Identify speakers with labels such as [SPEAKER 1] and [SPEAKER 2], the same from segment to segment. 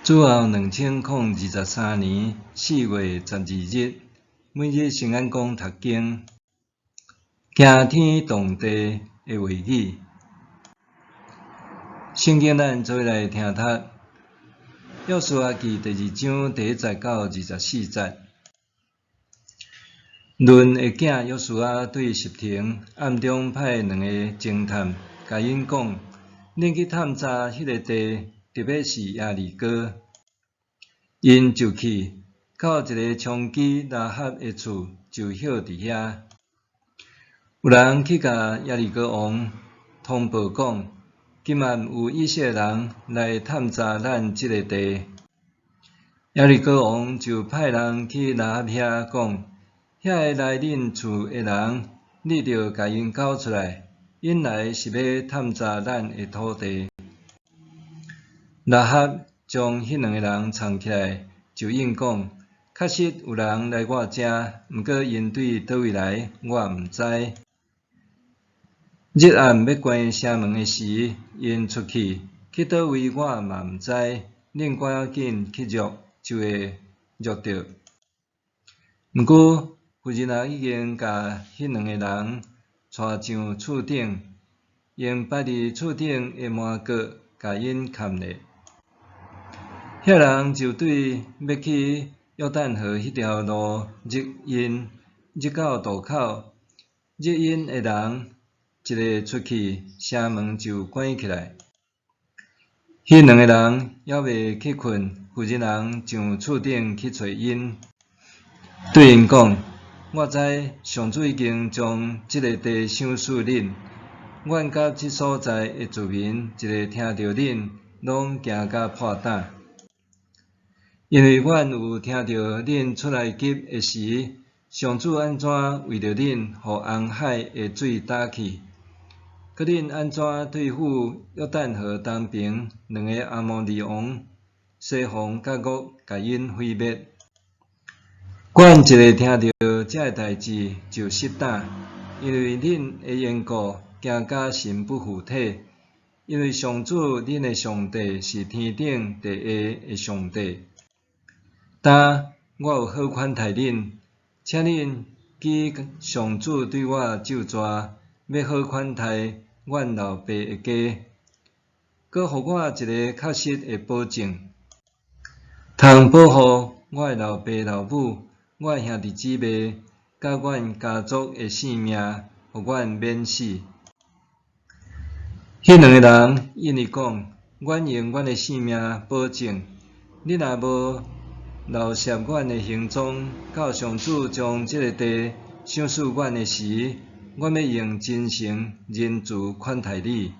[SPEAKER 1] 主后2023年4月12日，每日圣安宫读经，惊天动地的话语。圣经咱做来听读，约书亚记第2章第1节到24节。论的囝约书亚对十亭暗中派2个侦探，甲因讲：恁去探查迄个地，特别是耶利哥。因就去，到一个娼妓拉合的厝，就歇伫遐。有人去甲耶利哥王通报讲，今晚有以色列人来探查咱即个地。耶利哥王就派人去拉合遐讲，遐个来恁厝的人，你着甲因交出来，因来是要探查咱的土地。拉合将迄2个人藏起来，就应讲：确实有人来我遮，毋过因对倒位来，我毋知。日暗要关城门的时，因出去倒位我嘛毋知。恁赶紧去约，就会约着。毋过妇人也已经甲迄2个人带上厝顶，用摆伫厝顶的麻角甲因砍咧。遐人就对要去约旦河迄条路入到渡口，入因的人一个出去，城门就关起来。迄2个人还未去困，妇人上厝顶去找因，对因讲：我知上主已经将即个地赏赐恁，阮甲即所在的住民一个听到恁，拢惊甲破胆。因为阮有听到恁出来吉的时，上主安怎为着恁，互红海的水打去，佮恁安怎对付约旦河东边2个阿摩利王西宏甲噩，甲因毁灭。阮一个听到这个代志就失胆，因为恁的缘故，惊甲神不附体。因为上主恁的上帝是天顶地下的上帝。但我有好款待恁，请恁记上主对我咒詛，要好款待阮老爸的家，佮互我一个确实的保证，通保护我的老爸老母、我的兄弟姊妹，甲阮家族的性命，互阮免死。迄2个人因为讲：阮用阮的性命保证，你若无留摄阮的行踪，到上主将即个地赏赐阮的时，阮要用真诚仁慈款待你。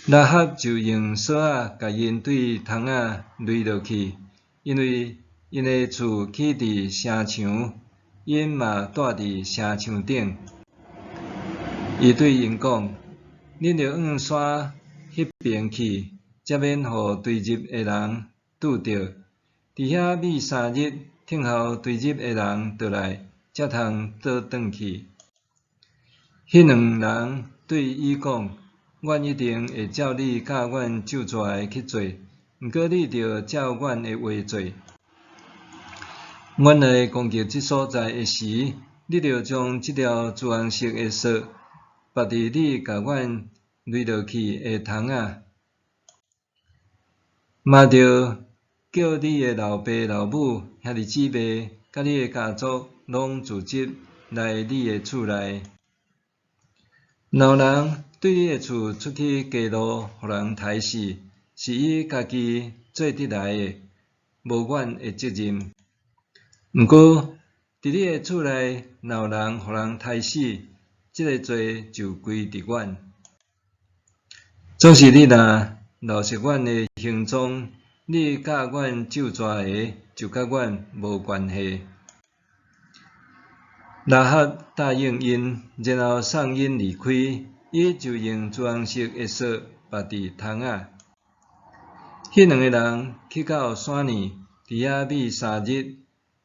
[SPEAKER 1] 拉合就用锁仔甲因对窗仔垒落去，因为因的厝起伫城墙，因嘛住伫城墙顶。伊对因讲：恁着往山迄边去，才免互追入的人拄着。伫遐密3日，等候追入的人倒来，才通倒转去。迄2人对伊讲：阮一定会照你教阮咒詛的去做，毋过你着照阮的话做。阮来攻击即所在的时，你着将即条朱红色的绳绑伫你甲阮垒落去的窗仔，嘛着叫你的老爸老母、兄弟姊妹，甲你的家族拢聚集来你的厝内。若有人对你的厝出去街路，互人杀死，是伊家己做得来的，无阮的责任。毋过，伫你的厝内，若有人互人杀死，即个罪就归伫阮。总是你若留摄阮的行踪，你甲阮咒詛的，就甲阮无关系。拉合答应因，然后送因离开，伊就用朱红色的绳绑伫窗仔。迄2个人去到山里，伫遐密3日，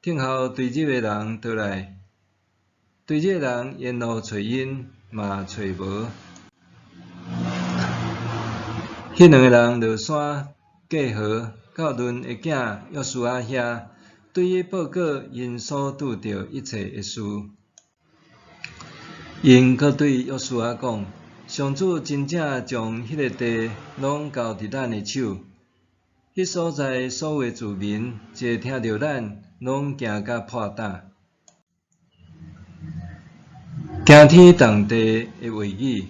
[SPEAKER 1] 等候追入的人倒来。追入的人沿路找因，嘛找无。迄2个人落山，过河到伦的囝约书亚遐，对伊报告因所拄着一切的事。因阁对约书亚讲：上主真正将迄个地拢交伫咱的手，迄所在所有住民，一听着咱，拢惊甲破胆。惊天动地的话语，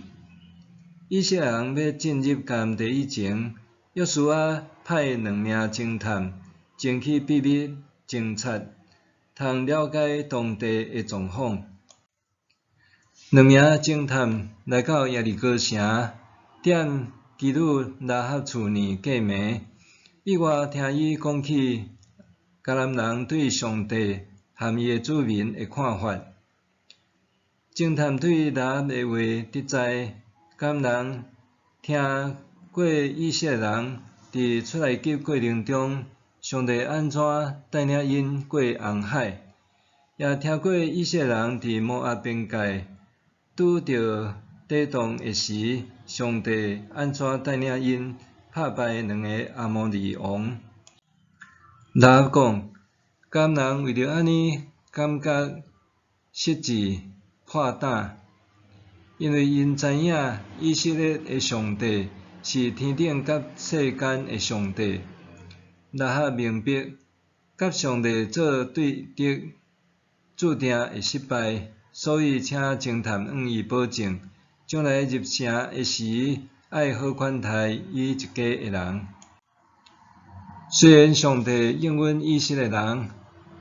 [SPEAKER 1] 以色列人要进入迦南地以前，约书亚派2名侦探前去秘密侦察，通了解当地的状况。2名侦探来到耶利哥城，踮基督拉合厝内过暝，意外听伊讲起迦南人对上帝和伊的子民的看法。侦探对拉合的话得知，迦南人听过以色列人伫出埃及过程中，上帝安怎带领因过红海，也听过以色列人伫摩押边界拄着抵挡的时，上帝安怎带领因打败2个阿摩利王。拉合讲，迦南人为着安尼感觉失志破胆，因为因知影以色列的上帝是天顶甲世间的上帝。拉合明白，甲上帝做对敌注定会失败，所以请侦探向伊保证，将来入城的时爱好款待伊一家的人。虽然上帝应允以色列人，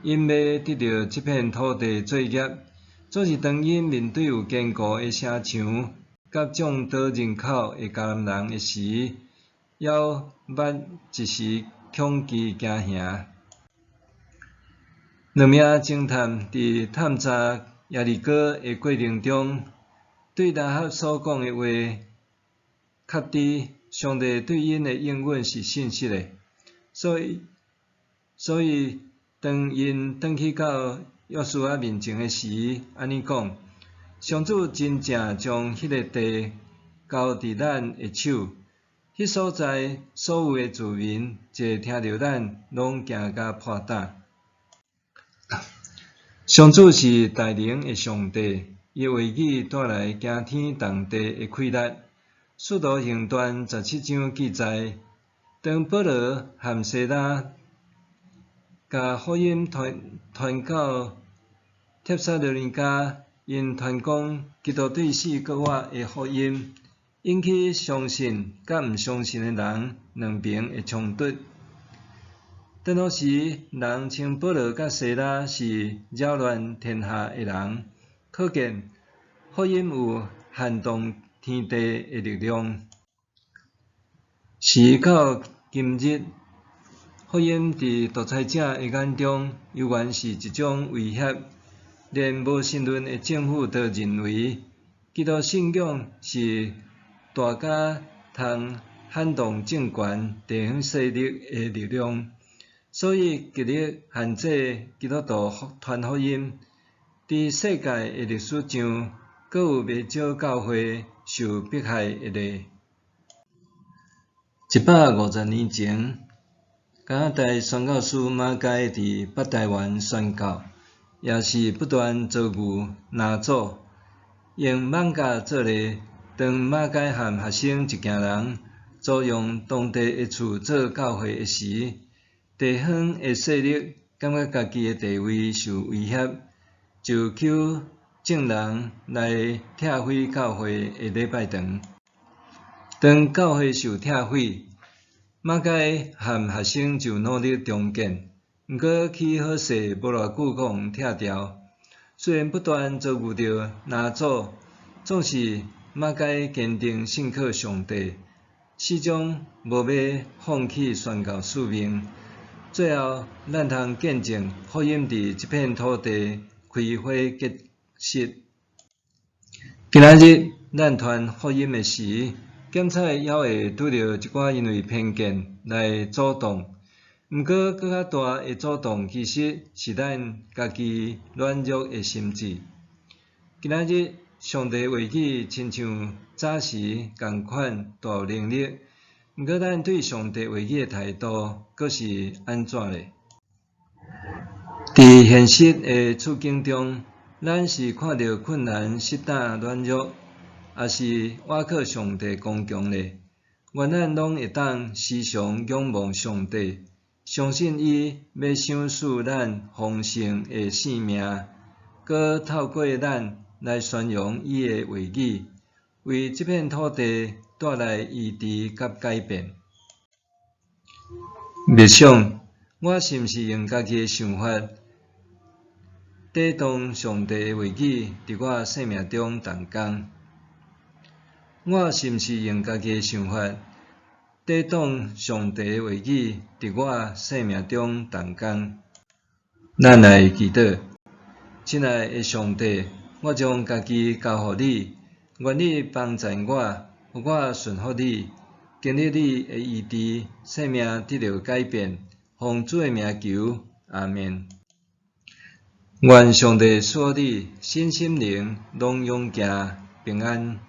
[SPEAKER 1] 因要得到这片土地作业，总是当因面对有坚固的城墙，甲众多人口的迦南人的时，要捌一时恐惧惊吓。2名侦探伫探查耶利哥的过程中，对拉合所讲的话确知上帝对因的应允是信实的，所以当因转去到约书亚面前的时，安尼讲：上主真正将迄个地交伫咱的手，迄所在所有的住民，一听着咱，拢惊甲破胆。上主是大能的上帝，伊话语带来惊天动地的溃力。使徒行传17章记载，当保罗和西拉甲福音传到帖撒罗尼迦，因传讲基督对死搁活的福音，引起相信甲毋相信的人两边的冲突。当好时，人称保罗甲西拉是扰乱天下的人，可见福音有撼动天地的力量。时到今日，福音伫独裁者的眼中，犹原是一种威胁。连无神论的政府都认为，基督信仰是大甲通撼动政权、地方势力的力量。所以极力限制基督徒传福音。伫世界的历史上，阁有袂少教会受迫害的例。150年前，加拿大宣教师马偕伫北台湾宣教，也是不断遭遇拿走，用艋舺做例。当马偕和学生一行人租用当地的厝做教会的时，地方的势力感觉家己的地位受威胁，就求证人来拆毁教会的礼拜堂。当教会受拆毁，马偕和学生就努力重建，毋过起好势无偌久，阁互拆掉。虽然不断遭遇着拿走，总是马偕坚定信靠上帝，始终无要放弃宣教使命。最后，咱通见证福音伫这片土地开花结实。今仔日咱传福音的时，检测也会拄着一寡因为偏见来阻挡。毋过，更较大的阻挡其实是咱家己软弱的心智。今仔日，上帝话语亲像早时共款大有能力，毋过咱对上帝话语的态度，阁是安怎咧？伫现实的处境中，咱是看到困难、失胆、软弱，还是倚靠上帝刚强咧？愿咱拢会当时常仰望上帝，相信伊要赏赐咱丰盛的性命，搁透过咱来宣扬伊的话语，为这片土地带来医治甲改变。默想，我是毋是用家己的想法，抵挡上帝的话语伫我生命中动工？我是毋是用家己的想法，抵挡上帝的话语伫我生命中动工？咱来祈祷，亲爱的上帝，我将家己交互你，愿你帮助我，互我顺服你，经历你的医治，生命得到改变。奉主的名求，阿们。愿上帝赐你身心灵拢永行平安。